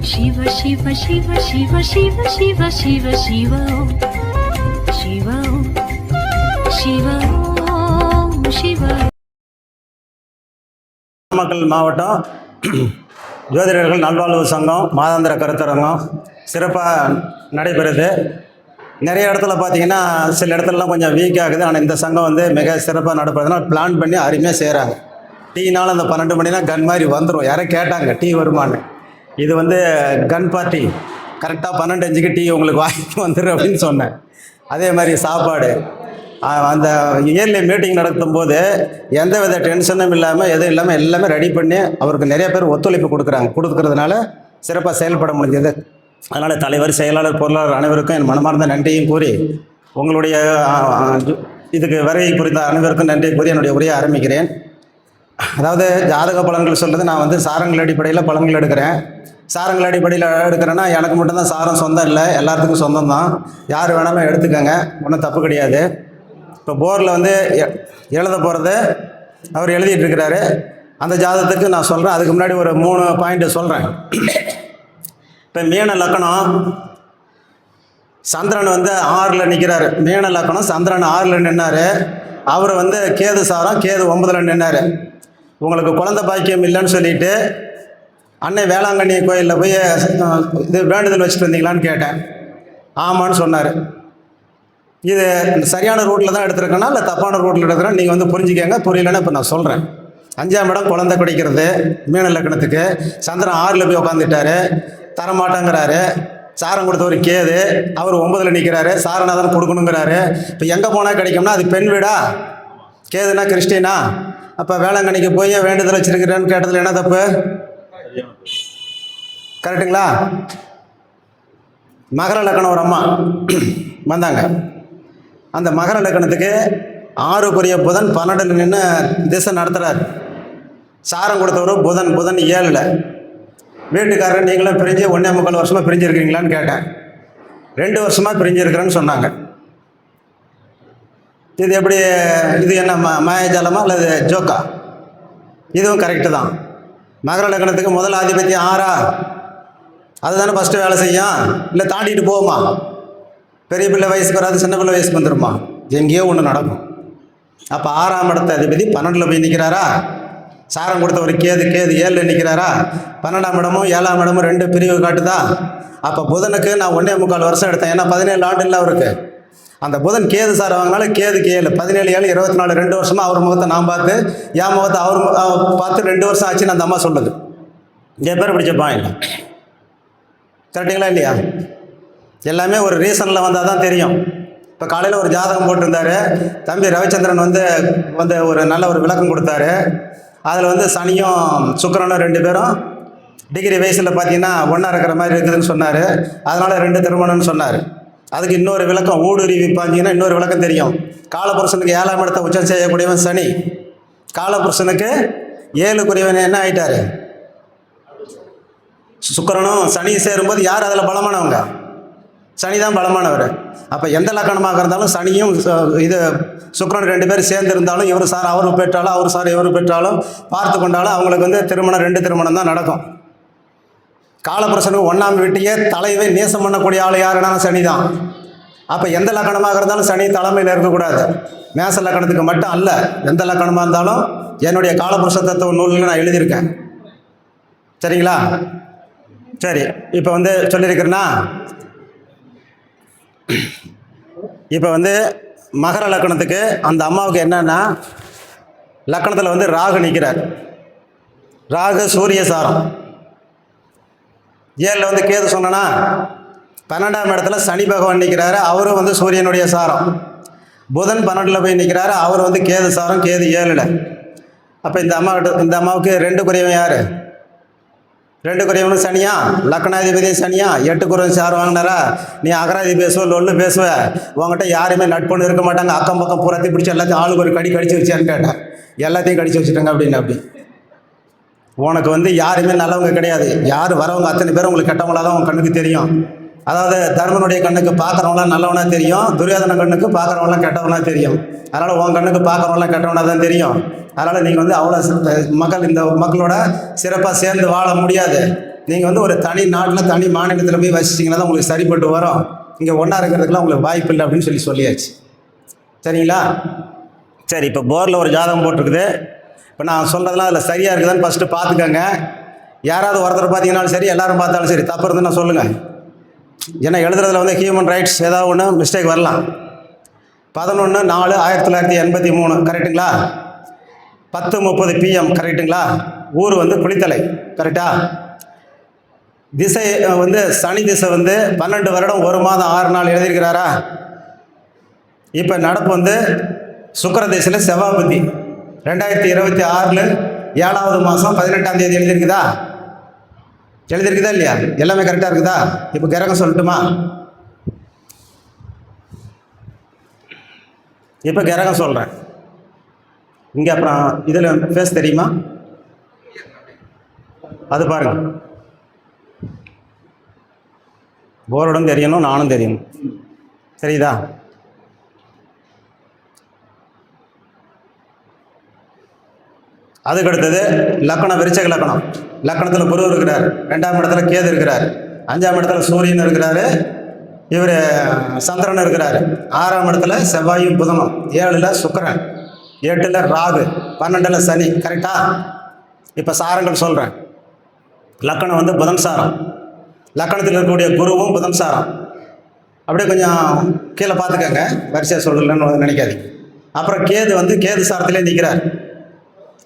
शिव शिव शिव शिव शिव शिव शिव शिव शिव शिव शिव நாமக்கல் மாவட்டம் ஜோதிடர்கள் நல்வாழ்வு சங்கம் மாதாந்திர கருத்தரங்கம் சிறப்பாக நடைபெறுது. நிறைய இடத்துல பார்த்தீங்கன்னா சில இடத்துலலாம் கொஞ்சம் வீக் ஆகுது. ஆனால் இந்த சங்கம் வந்து மிக சிறப்பாக நடப்பதுனால பிளான் பண்ணி அருமையாக செய்கிறாங்க. டீனாலும் அந்த 12 மணினா கன் மாதிரி வந்துடும். யாரும் கேட்டாங்க டீ வருமானு. இது வந்து கன் பார்ட்டி, கரெக்டாக 12:05க்கு டீ உங்களுக்கு வாங்கி வந்துடும் அப்படின்னு சொன்னேன். அதே மாதிரி சாப்பாடு அந்த இயர்லி மீட்டிங் நடத்தும் போது எந்த வித டென்ஷனும் இல்லாமல் எதுவும் இல்லாமல் எல்லாமே ரெடி பண்ணி அவருக்கு நிறைய பேர் ஒத்துழைப்பு கொடுக்கறதுனால சிறப்பாக செயல்பட முடிஞ்சது. அதனால் தலைவர், செயலாளர், பொருளாளர் அனைவருக்கும் என் மனமார்ந்த நன்றியும் கூறி உங்களுடைய இதுக்கு வருகை குறித்த அனைவருக்கும் நன்றி கூறி என்னுடைய உரையை ஆரம்பிக்கிறேன். அதாவது ஜாதக பலன்கள் சொல்கிறது நான் வந்து சாரங்கள் அடிப்படையில் பலன்கள் எடுக்கிறேன். சாரங்கள் அடிப்படையில் எடுக்கிறேன்னா எனக்கு மட்டும்தான் சாரம் சொந்தம் இல்லை, எல்லாத்துக்கும் சொந்தம் தான். யார் வேணாலும் எடுத்துக்கோங்க, ஒன்றும் தப்பு கிடையாது. இப்போ போரில் வந்து எழுத போகிறது அவர் எழுதிட்டுருக்கிறாரு. அந்த ஜாதகத்துக்கு நான் சொல்கிறேன். அதுக்கு முன்னாடி ஒரு 3 பாயிண்ட்டு சொல்கிறேன். இப்போ மீன லக்கணம், சந்திரன் வந்து 6ல் நிற்கிறாரு. மீன லக்கணம், சந்திரன் 6ல் நின்னார். அவர் வந்து கேது சாரம், கேது 9ல் நின்னார். உங்களுக்கு குழந்தை பாக்கியம் இல்லைன்னு சொல்லிட்டு அன்னை வேளாங்கண்ணி கோயிலில் போய் இது வேண்டுதல் வச்சுட்டு வந்தீங்களான்னு கேட்டேன். ஆமான்னு சொன்னார். இது சரியான ரூட்டில் தான் எடுத்துருக்கேன்னா இல்லை தப்பான ரூட்டில் எடுத்துக்கிறேன் நீங்கள் வந்து புரிஞ்சுக்கங்க. புரியலன்னா இப்போ நான் சொல்கிறேன். 5ஆம் இடம் குழந்தை கிடைக்கிறது மீன லக்கணத்துக்கு. சந்திரன் 6ல் போய் உட்காந்துட்டாரு, தரமாட்டேங்கிறாரு. சாரம் கொடுத்தவர் கேது, அவர் 9ல் நிற்கிறாரு. சாரநாதன் கொடுக்கணுங்கிறாரு. இப்போ எங்கே போனால் கிடைக்கும்னா அது பெண் வீடா? கேதுனா கிறிஸ்டினா? அப்போ வேளாங்கண்ணிக்கு போய் வேண்டுதல் வச்சுருக்கிறேன்னு கேட்டதில் என்ன தப்பு? கரெக்டுங்களா? மகர லக்கணம் ஒரு அம்மா வந்தாங்க. அந்த மகர லக்கணத்துக்கு 6க்குரிய புதன் 12ல் நின்று திசை நடத்துகிறார். சாரம் கொடுத்தவரும் புதன் 7ல். வீட்டுக்காரர் நீங்களும் பிரிஞ்சு 1.25 வருஷமாக பிரிஞ்சிருக்கிறீங்களான்னு கேட்டேன். 2 வருஷமாக பிரிஞ்சிருக்கிறேன்னு சொன்னாங்க. இது எப்படி? இது என்ன மாயாஜாலமா அல்லது ஜோக்கா? இதுவும் கரெக்டு தான். மகர லக்கணத்துக்கு முதல் ஆதிபத்தியம் 6ஆ? அதுதானே ஃபஸ்ட்டு வேலை செய்யும். இல்லை தாண்டிட்டு போகுமா? பெரிய பிள்ளை வயசுக்கு வராது, சின்ன பிள்ளை வயசுக்கு வந்துடுமா? எங்கேயோ ஒன்று நடக்கும். அப்போ 6ஆம் இடத்த அதிபதி 12ல் போய் நிற்கிறாரா? சாரம் கொடுத்த ஒரு கேது 7ல் நிற்கிறாரா? 12ஆம் இடமும் 7ஆம் இடமும் 2 பிரிவு காட்டுதா? அப்போ புதனுக்கு நான் 1.25 வருஷம் எடுத்தேன். ஏன்னா 17 ஆண்டு இல்லை அவருக்கு. அந்த புதன் கேது சார் வாங்கினாலும் கேதுக்கு 7, 17 7 24, 2 வருஷமாக அவர் முகத்தை நான் பார்த்து, என் முகத்தை அவர் பார்த்து 2 வருஷம் ஆச்சுன்னு அந்த அம்மா சொல்லுது. என் பேர் பிடிச்சப்பா இல்லை. கரெக்டுங்களா இல்லையா? எல்லாமே ஒரு ரீசனில் வந்தால் தான் தெரியும். இப்போ காலையில் ஒரு ஜாதகம் போட்டிருந்தார் தம்பி ரவிச்சந்திரன் வந்து ஒரு நல்ல ஒரு விளக்கம் கொடுத்தாரு. அதில் வந்து சனியும் சுக்கிரனும் 2 பேரும் டிகிரி வயசில் பார்த்தீங்கன்னா ஒன்றா இருக்கிற மாதிரி இருக்குதுன்னு சொன்னார். அதனால் 2 திருமணம்னு சொன்னார். அதுக்கு இன்னொரு விளக்கம் ஊடுருவி பார்த்தீங்கன்னா இன்னொரு விளக்கம் தெரியும். காலபுருஷனுக்கு 7ஆம் இடத்தை உச்சம் செய்யக்கூடியவன் சனி. காலபுருஷனுக்கு 7க்குரியவன் என்ன ஆகிட்டார்? சுக்கிரனும் சனியும் சேரும்போது யார் அதில் பலமானவங்க? சனி தான் பலமானவர். அப்போ எந்த லக்கணமாக இருந்தாலும் சனியும் இது சுக்கிரன் 2 பேர் சேர்ந்து இருந்தாலும் இவர் சார் அவர் பெற்றாலும் அவர் சார் இவர் பெற்றாலும் பார்த்து கொண்டாலும் அவங்களுக்கு வந்து திருமணம் 2 திருமணம் தான் நடக்கும். காலபுருஷனுக்கு 1ஆம் வீட்டையே தலைவை நேசம் பண்ணக்கூடிய ஆள் யாருன்னா சனி தான். அப்போ எந்த லக்கணமாக இருந்தாலும் சனி தலைமையில் இருக்கக்கூடாது. மேச லக்கணத்துக்கு மட்டும் அல்ல, எந்த லக்கணமாக இருந்தாலும் என்னுடைய காலபுருஷ தத்துவ நூலில் நான் எழுதியிருக்கேன். சரிங்களா? சரி, இப்போ வந்து சொல்லியிருக்கிறேன்னா, இப்போ வந்து மகர லக்கணத்துக்கு அந்த அம்மாவுக்கு என்னன்னா லக்கணத்தில் வந்து ராகு நிற்கிறார். ராகு சூரிய சாரம். 7ல் வந்து கேது சொன்னா 12ஆம் இடத்துல சனி பகவான் நிற்கிறாரு. அவரும் வந்து சூரியனுடைய சாரம். புதன் 12ல் போய் நிற்கிறாரு. அவர் வந்து கேது சாரம், கேது 7ல். அப்போ இந்த அம்மாவுக்கு 2க்குரியவன் யார்? 2க்குரியவனும் சனியா? லக்கணாதிபதியும் சனியா? 8க்குரியவன் சார் வாங்கினாரா? நீ அகராதி பேசுவ, லொல்லு பேசுவ, உங்கள்கிட்ட யாருமே நட்புன்னு இருக்க மாட்டாங்க. அக்கம் பக்கம் புறத்தி பிடிச்சி எல்லாத்தையும் ஆளுக்கு ஒரு கடிச்சு வச்சான்னு கேட்டேன். எல்லாத்தையும் கடிச்சு வச்சுட்டாங்க அப்படின்னு. அப்படி உனக்கு வந்து யாருமே நல்லவங்க கிடையாது. யார் வரவங்க அத்தனை பேரும் உங்களுக்கு கெட்டவங்களாக தான் உங்கள் கண்ணுக்கு தெரியும். அதாவது தர்மனுடைய கண்ணுக்கு பார்க்குறவங்களாம் நல்லவனா தெரியும், துரியோதன கண்ணுக்கு பார்க்குறவங்களாம் கெட்டவனா தெரியும். அதனால் உன் கண்ணுக்கு பார்க்குறவங்களாம் கெட்டவனா தான் தெரியும். அதனால் நீங்கள் வந்து அவ்வளோ இந்த மக்களோட சிறப்பாக சேர்ந்து வாழ முடியாது. நீங்கள் வந்து ஒரு தனி நாட்டில் தனி மாநிலத்தில் போய் வசிச்சிங்கன்னா தான் உங்களுக்கு சரிப்பட்டு வரும். இங்கே ஒன்றா இருக்கிறதுக்குலாம் உங்களுக்கு வாய்ப்பு இல்லை அப்படின்னு சொல்லியாச்சு. சரிங்களா? சரி, இப்போ போரில் ஒரு ஜாதகம் போட்டிருக்குது. இப்போ நான் சொல்கிறதுலாம் அதில் சரியாக இருக்குதான்னு ஃபஸ்ட்டு பார்த்துக்கோங்க. யாராவது ஒருத்தர் பார்த்தீங்கன்னாலும் சரி, எல்லோரும் பார்த்தாலும் சரி, தப்பு இருந்துன்னா சொல்லுங்கள். ஏன்னா எழுதுறதுல வந்து ஹியூமன் ரைட்ஸ் ஏதாவது ஒன்று மிஸ்டேக் வரலாம். 11/4/1983 கரெக்டுங்களா? 10:30 PM கரெக்டுங்களா? ஊர் வந்து குளித்தலை கரெக்டா? திசை வந்து சனி திசை வந்து 12 வருடம் 1 மாதம் 6 நாள் எழுதியிருக்கிறாரா? இப்போ நடப்பு வந்து சுக்கிர திசையில் செவ்வாய் புத்தி 2026 7வது மாதம் 18ஆம் தேதி எழுதியிருக்குதா இல்லையா? எல்லாமே கரெக்டாக இருக்குதா? இப்போ கிரகம் சொல்லட்டுமா? இப்போ கிரகம் சொல்கிறேன். இங்கே அப்புறம் இதில் ஃபேஸ் தெரியுமா? அது பாருங்க. போர்டும் தெரியணும், நானும் தெரியணும். சரிதா? அதுக்கு அடுத்தது லக்கணம், விருச்சக லக்கணம். லக்கணத்தில் குரு இருக்கிறார், 2ஆம் இடத்துல கேது இருக்கிறார், 5ஆம் இடத்துல சூரியன் இருக்கிறாரு, இவர் சந்திரன் இருக்கிறார், 6ஆம் இடத்துல செவ்வாயும் புதனும், 7ல் சுக்கிரன், 8ல் ராகு, 12ல் சனி. கரெக்டா? இப்போ சாரங்கள் சொல்கிறேன். லக்கணம் வந்து புதன் சாரம். லக்கணத்தில் இருக்கக்கூடிய குருவும் புதன் சாரம். அப்படியே கொஞ்சம் கீழே பார்த்துக்கங்க, வரிசையாக சொல்லலன்னு நினைக்காதீங்க. அப்புறம் கேது வந்து கேது சாரத்திலே நிற்கிறார்.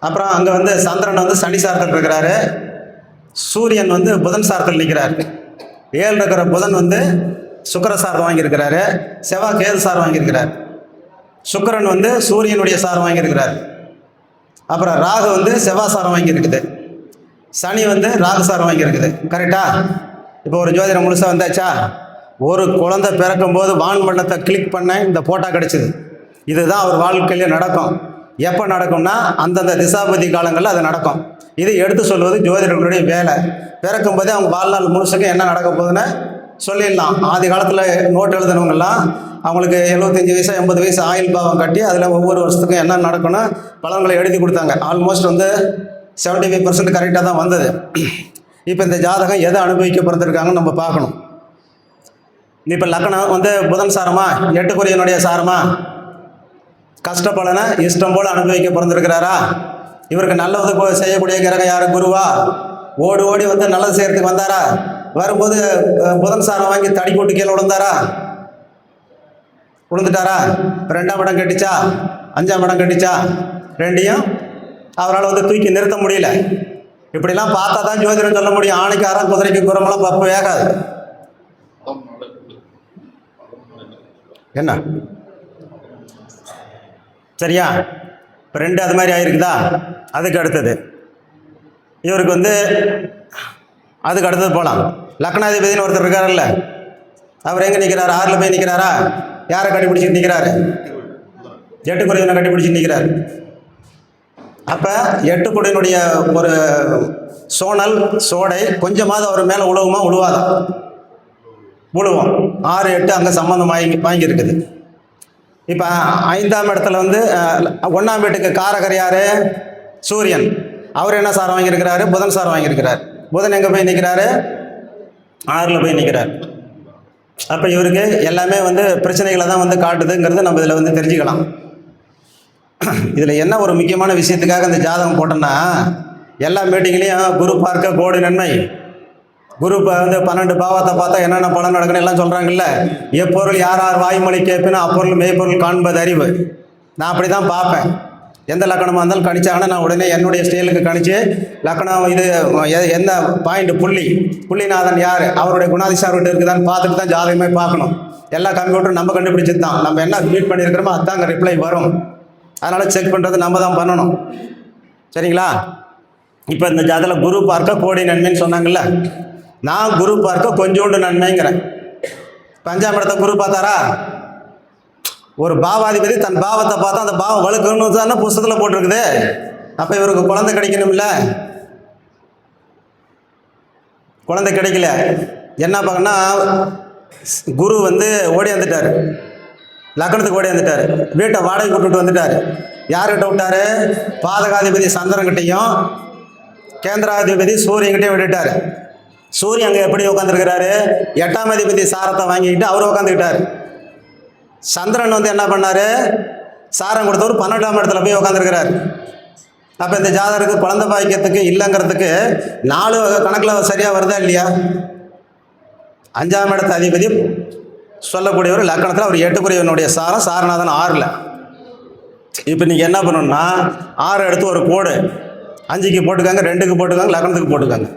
அப்புறம் அங்கே வந்து சந்திரன் வந்து சனி சாரத்தில் இருக்கிறாரு, சூரியன் வந்து புதன் சாரத்தில் நிற்கிறார். 7 இருக்கிற புதன் வந்து சுக்கிர சாரம் வாங்கியிருக்கிறாரு, செவ்வாய் கேது சாரம் வாங்கியிருக்கிறார். சுக்கிரன் வந்து சூரியனுடைய சாரம் வாங்கியிருக்கிறார். அப்புறம் ராகு வந்து செவ்வாய் சாரம் வாங்கியிருக்குது, சனி வந்து ராகு சாரம் வாங்கியிருக்குது. கரெக்டா? இப்போ ஒரு ஜோதிடம் முழுசாக வந்தாச்சா? ஒரு குழந்தை பிறக்கும்போது வான்மண்டலத்தை கிளிக் பண்ண இந்த போட்டோ கிடச்சிது. இதுதான் அவர் வாழ்க்கையிலே நடக்கும். எப்போ நடக்கும்னா அந்தந்த திசாபதி காலங்களில் அது நடக்கும். இது எடுத்து சொல்வது ஜோதிடர்களுடைய வேலை. பிறக்கும்போதே அவங்க வாழ்நாள் முழுசுக்கும் என்ன நடக்க போகுதுன்னு சொல்லிடலாம். ஆதி காலத்தில் நோட் எழுதுனவங்கெல்லாம் அவங்களுக்கு 75 வயசு 80 வயசு ஆயுள் பாவம் கட்டி அதில் ஒவ்வொரு வருஷத்துக்கும் என்ன நடக்கும்னு பலன்களை எழுதி கொடுத்தாங்க. ஆல்மோஸ்ட் வந்து 75% கரெக்டாக தான் வந்தது. இப்போ இந்த ஜாதகம் எதை அனுபவிக்க பிறந்திருக்காங்கன்னு நம்ம பார்க்கணும். இப்போ லக்னம் வந்து புதன் சாரமா, 8 சாரமா? கஷ்டப்பலனை இஷ்டம் போல் அனுபவிக்க பிறந்திருக்கிறாரா? இவருக்கு நல்லது செய்யக்கூடிய கிரகம் யார்? குருவா? ஓடி ஓடி வந்து நல்லது செய்யறதுக்கு வந்தாரா? வரும்போது புதன் சாரம் வாங்கி தடி போட்டு கீழே விழுந்துட்டாரா? 2ஆம் இடம் கட்டிச்சா, 5ஆம் இடம் கட்டிச்சா? 2ஐயும் அவரால் வந்து தூக்கி நிறுத்த முடியல. இப்படிலாம் பார்த்தா தான் ஜோதிடம் சொல்ல முடியும். ஆணைக்கு அறம், குதிரைக்கு குரமெல்லாம் பப்பு வேகாது. என்ன சரியா? இப்போ 2 அது மாதிரி ஆகிருக்குதா? அதுக்கு அடுத்தது இவருக்கு வந்து அதுக்கு அடுத்தது போகலாம். லக்னாதிபதினு ஒருத்தர் இருக்காருல்ல, அவர் எங்கே நிற்கிறார்? 6ல் போய் நிற்கிறாரா? யாரை கட்டிப்பிடிச்சிட்டு நிற்கிறாரு? 8 குடையவனை கட்டிப்பிடிச்சிட்டு நிற்கிறார். அப்போ 8 குடையினுடைய ஒரு சோனல் சோடை கொஞ்சமாவது அவர் மேலே உழுவுமா? உழுவாதான்? உழுவோம். 6, 8 அங்கே சம்பந்தம் வாங்கியிருக்குது. இப்போ 5ஆம் இடத்துல வந்து 1ஆம் வீட்டுக்கு காரகர் யார்? சூரியன். அவர் என்ன சாரம் வாங்கியிருக்கிறாரு? புதன் சாரம் வாங்கியிருக்கிறார். புதன் எங்கே போய் நிற்கிறாரு? 6ல் போய் நிற்கிறார். அப்போ இவருக்கு எல்லாமே வந்து பிரச்சனைகளை தான் வந்து காட்டுதுங்கிறது நம்ம இதில் வந்து தெரிஞ்சுக்கலாம். இதில் என்ன ஒரு முக்கியமான விஷயத்துக்காக இந்த ஜாதகம் போட்டோன்னா, எல்லா மீட்டிங்லேயும் குரு பார்க்க கோடி நன்மை, குரு வந்து 12 பாவத்தை பார்த்தா என்னென்ன பலன் நடக்குன்னு எல்லாம் சொல்கிறாங்கல்ல. எப்பொருள் யார் யார் வாய்மொழி கேட்பினா அப்பொருள் மெய்ப்பொருள் காண்பது அறிவு. நான் அப்படி தான் பார்ப்பேன். எந்த லக்கணமாக இருந்தாலும் கணிச்சாங்கன்னா நான் உடனே என்னுடைய ஸ்டைலுக்கு கணிச்சு லக்கணம் இது எந்த பாயிண்ட் புள்ளிநாதன் யார், அவருடைய குணாதிசார்கிட்ட இருக்குதான்னு பார்த்துட்டு தான் ஜாதகமே பார்க்கணும். எல்லா கம்ப்யூட்டரும் நம்ம கண்டுபிடிச்சது தான். நம்ம என்ன மீட் பண்ணியிருக்கிறோமோ அதுதாங்க ரிப்ளை வரும். அதனால் செக் பண்ணுறது நம்ம தான் பண்ணணும். சரிங்களா? இப்போ இந்த ஜாதகத்தில் குரு பார்க்க கோடி நன்மைன்னு சொன்னாங்கல்ல, நான் குரு பார்க்க கொஞ்சோண்டு நன்மைங்கிறேன். 5ஆம் இடத்தை குரு பார்த்தாரா? ஒரு பாவாதிபதி தன் பாவத்தை பார்த்தா அந்த பாவம் வலுக்கணும்னு தானே புஸ்தகத்தில் போட்டிருக்குது. அப்போ இவருக்கு குழந்தை கிடைக்கணும்ல, குழந்தை கிடைக்கல. என்ன பார்க்கணும்னா குரு வந்து ஓடியாந்துட்டார், லக்னத்துக்கு ஓடியாந்துட்டார், வீட்டை வாடகை கூட்டுட்டு வந்துட்டார். யார்கிட்ட விட்டார்? பாதகாதிபதி சந்திரன்கிட்டையும் கேந்திராதிபதி சூரியன்கிட்டையும் விட்டுட்டார். சூரியன் அங்கே எப்படி உட்காந்துருக்கிறாரு? 8ஆம் அதிபதி சாரத்தை வாங்கிக்கிட்டு அவர் உட்காந்துக்கிட்டார். சந்திரன் வந்து என்ன பண்ணார்? சாரம் கொடுத்தவர் 12ஆம் இடத்துல போய் உட்காந்துருக்கிறார். அப்போ இந்த ஜாதகருக்கு குழந்தை பாக்கியத்துக்கு இல்லைங்கிறதுக்கு 4 கணக்கில் சரியாக வருதா இல்லையா? 5ஆம் இடத்து அதிபதி சொல்லக்கூடியவர் லக்கணத்தில் அவர் 8 சாரம் சாரநாதன் 6ல். இப்போ நீங்கள் என்ன பண்ணணும்னா 6 எடுத்து ஒரு கோடு 5க்கு போட்டுக்காங்க, 2க்கு போட்டுக்காங்க, லக்கணத்துக்கு போட்டுக்காங்க.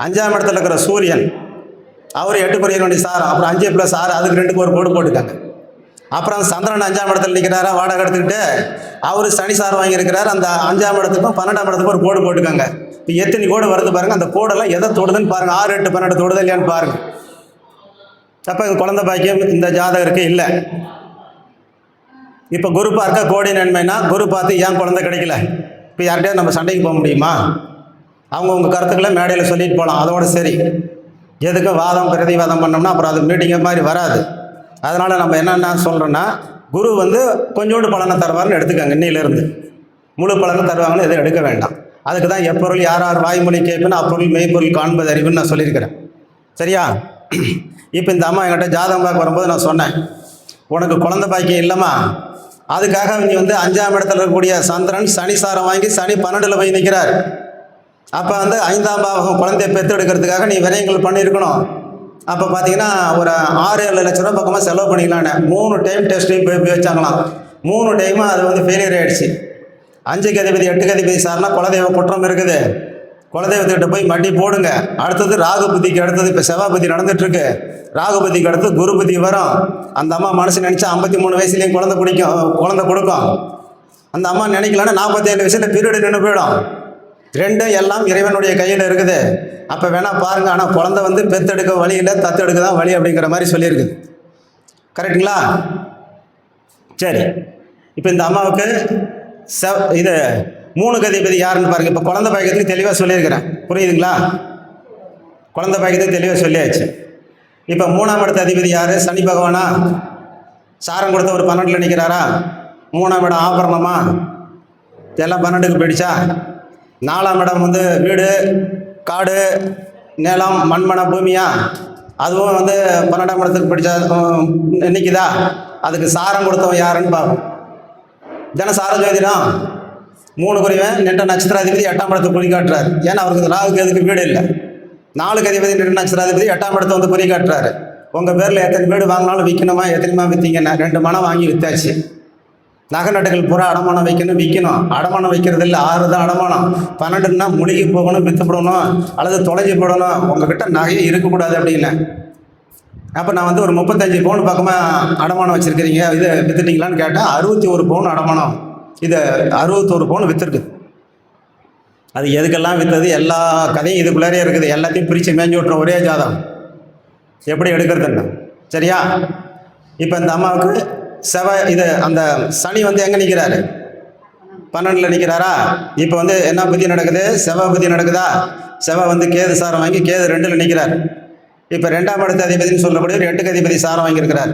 5ஆம் இடத்துல இருக்கிற சூரியன் அவர் 8 சாரம், அப்புறம் 5 + 6 அதுக்கு 2க்கு ஒரு கோடு போட்டுக்காங்க. அப்புறம் சந்திரன் 5ஆம் இடத்துல நிற்கிறாரா வாடகை எடுத்துக்கிட்டு, அவர் சனி சாரம் வாங்கியிருக்கிறார். அந்த 5ஆம் இடத்துக்கும் 12ஆம் இடத்துக்கும் ஒரு கோடு போட்டுக்காங்க. இப்போ எத்தனை கோடு வருது பாருங்கள். அந்த கோடெல்லாம் எதை தொடுதுன்னு பாருங்கள். 6, 8, 12 தொடுதல் இல்லையான்னு பாருங்கள். அப்போ குழந்தை பாக்கியம் இந்த ஜாதகருக்கு இல்லை. இப்போ குரு பார்க்க கோடி நன்மைனா குரு பார்த்து ஏன் குழந்தை கிடைக்கல? இப்போ யார்கிட்டயாவது நம்ம சண்டைக்கு போக முடியுமா? அவங்கவுங்க கருத்துக்களை மேடையில் சொல்லிட்டு போகலாம், அதோட சரி. எதுக்கும் வாதம் பிரதிவாதம் பண்ணோம்னா அப்புறம் அது மீட்டிங்கை மாதிரி வராது. அதனால் நம்ம என்னென்ன சொல்கிறோன்னா, குரு வந்து கொஞ்சோண்டு பலனை தருவார்னு எடுத்துக்கோங்க. இன்னிலிருந்து முழு பலனை தருவாங்கன்னு எதுவும் எடுக்க வேண்டாம். அதுக்கு தான் எப்பொருள் யார் வாய்மொழி கேட்புன்னு அப்பொருள் மெய்ப்பொருள் காண்பது அறிவுன்னு நான் சொல்லியிருக்கிறேன். சரியா? இப்போ இந்த அம்மா என்கிட்ட ஜாதகம் பார்க்க வரும்போது நான் சொன்னேன், உனக்கு குழந்தை பாக்கியம் இல்லைம்மா, அதுக்காக நீ வந்து 5ஆம் இடத்துல இருக்கக்கூடிய சந்திரன் சனி சாரம் வாங்கி சனி 12ல் போய் நிற்கிறார். அப்போ வந்து 5ஆம் பாவகம் குழந்தைய பெற்றெடுக்கிறதுக்காக நீ விரயங்கள் பண்ணியிருக்கணும். அப்போ பார்த்தீங்கன்னா ஒரு 6-7 லட்ச ரூபா பக்கமாக செலவு பண்ணிக்கலான்னு 3 டைம் டெஸ்ட்டு போய் வச்சாங்களாம். 3 டைமும் அது வந்து ஃபெயிலியர் ஆகிடுச்சு. 5க்கு அதிபதி 8க்கு அதிபதி சார்னா குலதெய்வ குற்றம் இருக்குது. குலதெய்வத்துக்கிட்ட போய் மண்டி போடுங்க. அடுத்தது ராகு புத்திக்கு அடுத்தது இப்போ செவ்வாய் புத்தி நடந்துட்டுருக்கு. ராகு புத்திக்கு அடுத்து குரு புத்தி வரும். அந்த அம்மா மனசு நினச்சா 53 வயசுலேயும் குழந்தை கொடுக்கும். அந்த அம்மா நினைக்கலன்னா 47 வயசில் பீரியடு நின்று போயிடும். ரெண்டும் எல்லாம் இறைவனுடைய கையில் இருக்குது. அப்போ வேணால் பாருங்கள். ஆனால் குழந்தை வந்து பெத்தெடுக்க வழி இல்லை, தத்தெடுக்க தான் வழி அப்படிங்கிற மாதிரி சொல்லியிருக்குது. கரெக்டுங்களா? சரி, இப்போ இந்த அம்மாவுக்கு இது 3க்கு அதிபதி யாருன்னு பாருங்கள். இப்போ குழந்தை பாக்கியத்துக்கு தெளிவாக சொல்லியிருக்கிறேன், புரியுதுங்களா? குழந்தை பாக்கியத்துக்கு தெளிவாக சொல்லியாச்சு. இப்போ 3ஆம் இடத்து அதிபதி யார்? சனி பகவானா? சாரம் கொடுத்த ஒரு 12ல் நிற்கிறாரா? 3ஆம் இடம் ஆபரணமா? எல்லாம் 12க்கு போயிடுச்சா? 4ஆம் இடம் வந்து வீடு, காடு, நிலம், மண்மன பூமியா? அதுவும் வந்து 12ஆம் இடத்துக்கு பிடிச்சா நிற்கிதா? அதுக்கு சாரம் கொடுத்தவன் யாருன்னு பார்ப்போம். தின சார ஜோதிடம் 3 குறிவன் நின்ற நட்சத்திராதிபதி 8ஆம் இடத்தை குறி காட்டுறாரு. ஏன்னா அவருக்கு ராகுக்கு எதுக்கு வீடு இல்லை. 4க்கு அதிபதி நின்ற நட்சத்திராதிபதி 8ஆம் இடத்தை வந்து குறி காட்டுறாரு. உங்கள் பேரில் எத்தனை வீடு வாங்கினாலும் விற்கணுமா? எத்தனைமா விற்றீங்கன்னா 2 மனம் வாங்கி விற்றாச்சு. நகை நட்டுகள் பூரா அடமானம் விற்கணும். அடமானம் வைக்கிறது இல்லை, 6 தான் அடமானம். 12ன்னா முழுகி போகணும், விற்றுப்படணும், அல்லது தொலைஞ்சி போடணும். உங்ககிட்ட நகையை இருக்கக்கூடாது அப்படின்னு. அப்போ நான் வந்து ஒரு 35 பவுன் பக்கமாக அடமானம் வச்சுருக்கிறீங்க, இது விற்றுட்டீங்களான்னு கேட்டால் 61 பவுன் அடமானம். இது 61 பவுன் விற்றுருக்குது. அது எதுக்கெல்லாம் விற்றது எல்லா கதையும் இதுக்குள்ளாரே இருக்குது. எல்லாத்தையும் பிரித்து மேய்ஞ்சி விட்டுற ஒரே ஜாதகம் எப்படி எடுக்கிறதுன்னு. சரியா? இப்போ இந்த அம்மாவுக்கு இது அந்த சனி வந்து எங்கே நிற்கிறாரு? 12ல் நிற்கிறாரா? இப்போ வந்து என்ன புத்தி நடக்குது? செவ்வாய் புத்தி நடக்குதா? செவ்வாய் வந்து கேது சாரம் வாங்கி கேது 2ல் நிற்கிறார். இப்போ 2ஆம் இடத்து அதிபதினு சொல்லக்கூடிய 8க்கு அதிபதி சாரம் வாங்கியிருக்கிறார்.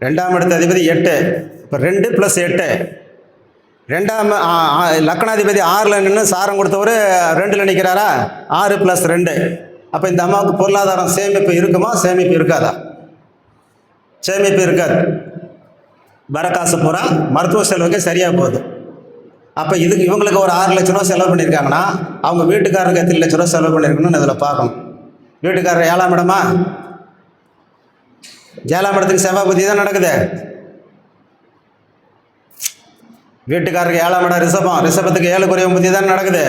2ஆம் இடத்து அதிபதி 8. இப்போ 2 + 8. 2ஆம் லக்னாதிபதி 6ல் நின்று சாரம் கொடுத்தவர் 2ல் நிற்கிறாரா? 6 + 2. அப்போ இந்த அம்மாவுக்கு பொருளாதாரம் சேமிப்பு இருக்குமா? சேமிப்பு இருக்காதா? சேமிப்பு இருக்காது. வரக்காசு பூரா மருத்துவ செலவுக்கு சரியாக போகுது. அப்போ இவங்களுக்கு ஒரு 6 லட்ச ரூபா செலவு பண்ணியிருக்காங்கன்னா அவங்க வீட்டுக்காரருக்கு எத்தனை லட்ச ரூபா செலவு பண்ணியிருக்கணும்னு இதில் பார்க்கணும். வீட்டுக்காரர் 7ஆம் இடமா? 7ஆம் இடத்துக்கு செவ்வாய் புத்தி தான் நடக்குது. வீட்டுக்காரருக்கு 7ஆம் இடம் ரிஷபத்துக்கு 7 குறைவன் புத்தி தான் நடக்குது.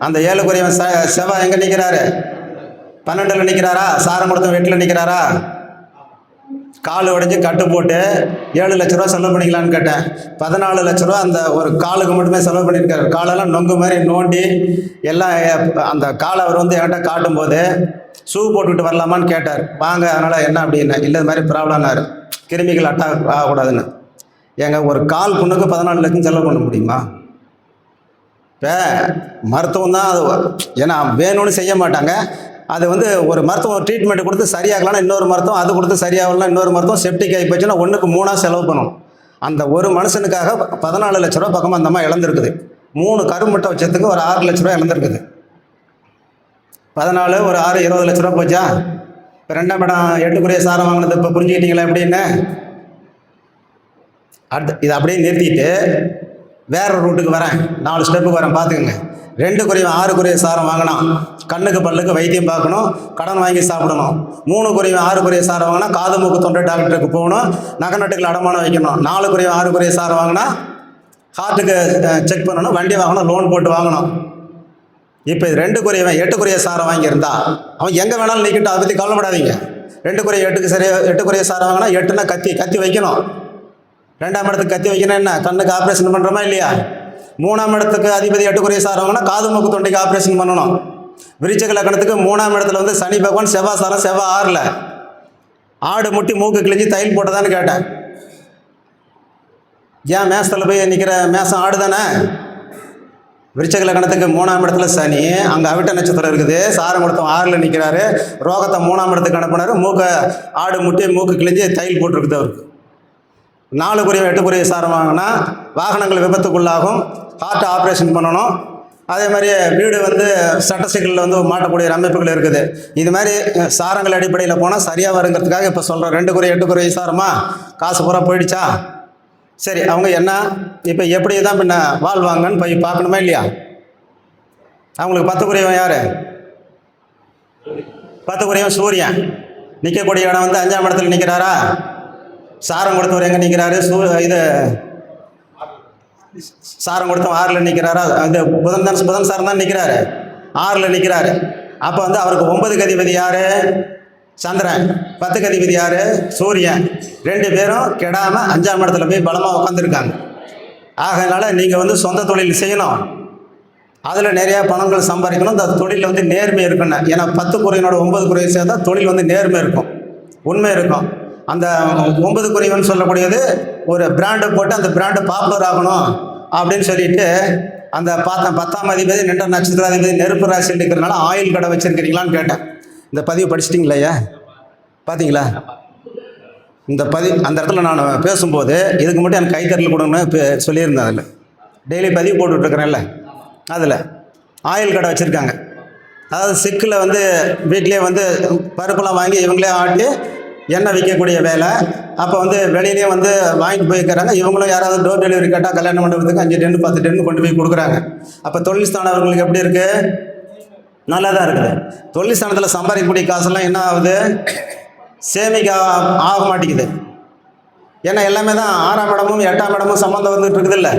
அந்த 7 குறைவன் செவ்வாய் எங்கே நிற்கிறாரு? 12ல் நிற்கிறாரா? சாரம் கொடுத்த 8ல் நிற்கிறாரா? கால் உடைஞ்சு கட்டு போட்டு 7 லட்ச ரூபா செலவு பண்ணிக்கலான்னு கேட்டேன். 14 லட்ச ரூபா அந்த ஒரு காலுக்கு மட்டுமே செலவு பண்ணியிருக்காரு. காலெல்லாம் நொங்கு மாதிரி நோண்டி எல்லாம் அந்த காலை அவர் வந்து என்கிட்ட காட்டும்போது ஷூ போட்டுக்கிட்டு வரலாமான்னு கேட்டார். வாங்க, அதனால் என்ன அப்படின்னு. இல்லை, இது மாதிரி ப்ராப்ளம்னாரு, கிருமிகள் அட்டாக் ஆகக்கூடாதுன்னு. ஏங்க, ஒரு கால் புண்ணுக்கு 14 லட்சம் செலவு பண்ண முடியுமா? இப்போ மருத்துவம் தான் அது. ஏன்னா வேணும்னு செய்ய மாட்டாங்க. அது வந்து ஒரு மருத்துவம் ட்ரீட்மெண்ட் கொடுத்து சரியாகலாம்னா இன்னொரு மருத்துவம், அது கொடுத்து சரியாகலாம் இன்னொரு மருத்துவம், செப்டிக் ஆகி போச்சுன்னா 1க்கு 3 செலவு பண்ணணும். அந்த ஒரு மனுஷனுக்காக 14 லட்ச ரூபா பக்கமாக அந்த அம்மா இழந்திருக்குது. 3 கருமுட்டை வச்சதுக்கு ஒரு 6 லட்ச ரூபா இழந்திருக்குது. 14 ஒரு 6 20 லட்ச ரூபா போச்சா? இப்போ 2ஆம் இடம் 8க்குரிய சாரம் வாங்கினது இப்போ புரிஞ்சுக்கிட்டீங்களா எப்படின்னு? அடுத்து இதை அப்படியே நிறுத்திட்டு வேற ரூட்டுக்கு வரேன், 4 ஸ்டெப்புக்கு வரேன், பார்த்துக்கங்க. 2க்குரிய 6க்குரிய சாரம் வாங்கினான், கண்ணுக்கு பல்லுக்கு வைத்தியம் பார்க்கணும், கடன் வாங்கி சாப்பிடணும். 3க்குரிய 6க்குரிய சாரம் வாங்கினா காது மூக்கு தொண்டை டாக்டருக்கு போகணும், நகை நட்டுகள் அடமானம் வைக்கணும். 4க்குரிய 6க்குரிய சாரம் வாங்கினா ஹார்ட்டுக்கு செக் பண்ணணும், வண்டி வாங்கணும், லோன் போட்டு வாங்கணும். இப்போ 2க்குரியவன் 8க்குரிய சாரம் வாங்கியிருந்தா அவன் எங்கே வேணாலும் நிற்கட்டும், அதை பற்றி கவலைப்படாதீங்க. 2க்குரிய 8க்குரிய சாரம் வாங்கினா 8னா கத்தி வைக்கணும். 2ஆம் இடத்துக்கு கத்தி வைக்கணும், என்ன கண்ணுக்கு ஆப்ரேஷன் பண்ணுறோமா இல்லையா? 3ஆம் இடத்துக்கு அதிபதி 8க்குரிய சாரம் வாங்கினா காது மூக்கு தொண்டைக்கு ஆப்ரேஷன் பண்ணணும். விருச்சிக லக்னத்துக்கு 3ஆம் இடத்துல வந்து சனி பகவான் செவ்வாய் சாரம், செவ்வாய் 6ல். ஆடு முட்டி மூக்கு கிழிஞ்சி தையல் போட்டதான்னு கேட்டேன். ஏன் மேசத்தில் போய் நிற்கிற மேசம் ஆடு தானே? விருச்சிக லக்னத்துக்கு 3ஆம் இடத்துல சனி, அங்கே அவிட்ட நட்சத்திரம் இருக்குது, சாரம் கொடுத்தவன் 6ல் நிற்கிறாரு, ரோகத்தை 3ஆம் இடத்துக்கு அனுப்புனாரு, ஆடு முட்டி மூக்கு கிழிஞ்சி தையல் போட்டிருக்குது அவருக்கு. 4க்குரிய 8க்குரிய சாரம் வாங்கினா வாகனங்கள் விபத்துக்குள்ளாகும், ஹார்ட் ஆப்ரேஷன் பண்ணணும். அதே மாதிரி வீடு வந்து சட்டசிக்கலில் வந்து மாட்டக்கூடிய அமைப்புகள் இருக்குது. இது மாதிரி சாரங்கள் அடிப்படையில் போனால் சரியாக வருங்கிறதுக்காக இப்போ சொல்கிறோம். 2க்குரிய 8க்குரிய சாரமா காசு பூரா போயிடுச்சா? சரி, அவங்க என்ன இப்போ எப்படி தான் பின்ன வாழ்வாங்கன்னு போய் பார்க்கணுமா இல்லையா? அவங்களுக்கு 10க்குரியவன் யார்? 10க்குரியவன் சூரியன். நிற்கக்கூடிய இடம் வந்து 5ஆம் இடத்துல நிற்கிறாரா? சாரம் கொடுத்தவர் எங்கே நிற்கிறாரு? இது சாரம் கொடுத்தவன் 6ல் நிற்கிறாரா? இந்த புதன் சாரம் தான் நிற்கிறாரு, 6ல் நிற்கிறாரு. அப்போ வந்து அவருக்கு 9க்கு அதிபதி யார்? சந்திரன். 10க்கு அதிபதி யார்? சூரியன். 2 பேரும் கெடாமல் 5ஆம் இடத்துல போய் பலமாக உட்காந்துருக்காங்க. ஆகையினால நீங்கள் வந்து சொந்த தொழில் செய்யணும், அதில் நிறையா பணங்கள் சம்பாதிக்கணும். இந்த தொழிலில் வந்து நேர்மை இருக்கணும். ஏன்னா 10க்குரியனோட 9க்குரிய சேர்ந்தா தொழில் வந்து நேர்மை இருக்கும், உண்மை இருக்கும். அந்த 9க்குரியவன் சொல்லக்கூடியது ஒரு பிராண்டு போட்டு அந்த பிராண்டு பாப்புலர் ஆகணும் அப்படின்னு சொல்லிட்டு அந்த 10ஆம் அதிபதி நின்ற நட்சத்திராதிபதி நெருப்பு ராசி இருக்கிறனால ஆயில் கடை வச்சுருக்கிறீங்களான்னு கேட்டேன். இந்த பதிவு படிச்சிட்டிங்களா? பார்த்தீங்களா? அந்த இடத்துல நான் பேசும்போது இதுக்கு மட்டும் எனக்கு கைத்தறல் கொடுங்கன்னு சொல்லியிருந்தேன். அதில் டெய்லி பதிவு போட்டுட்ருக்குறேன்ல, அதில் ஆயில் கடை வச்சுருக்காங்க. அதாவது சிக்கில் வந்து வீட்டிலே வந்து பருப்பெல்லாம் வாங்கி இவங்களே ஆட்டி எண்ணெய் விற்கக்கூடிய வேலை. அப்போ வந்து வெளியிலேயே வந்து வாங்கிட்டு போய்க்கிறாங்க. இவங்களும் யாராவது டோர் டெலிவரி கேட்டால் கல்யாண மண்டபத்துக்கு 5 டென்னு 10 டென்னு கொண்டு போய் கொடுக்குறாங்க. அப்போ தொழில் ஸ்தானம் அவங்களுக்கு எப்படி இருக்குது? நல்லா தான் இருக்குது. தொழில் ஸ்தானத்தில் சம்பாதிக்கக்கூடிய காசெல்லாம் என்ன ஆகுது? சேமிக்க ஆக மாட்டேங்குது. ஏன்னா எல்லாமே தான் 6ஆம் இடமும் 8ஆம் இடமும் சம்மந்தம் வந்துட்டு இருக்குது இல்லை,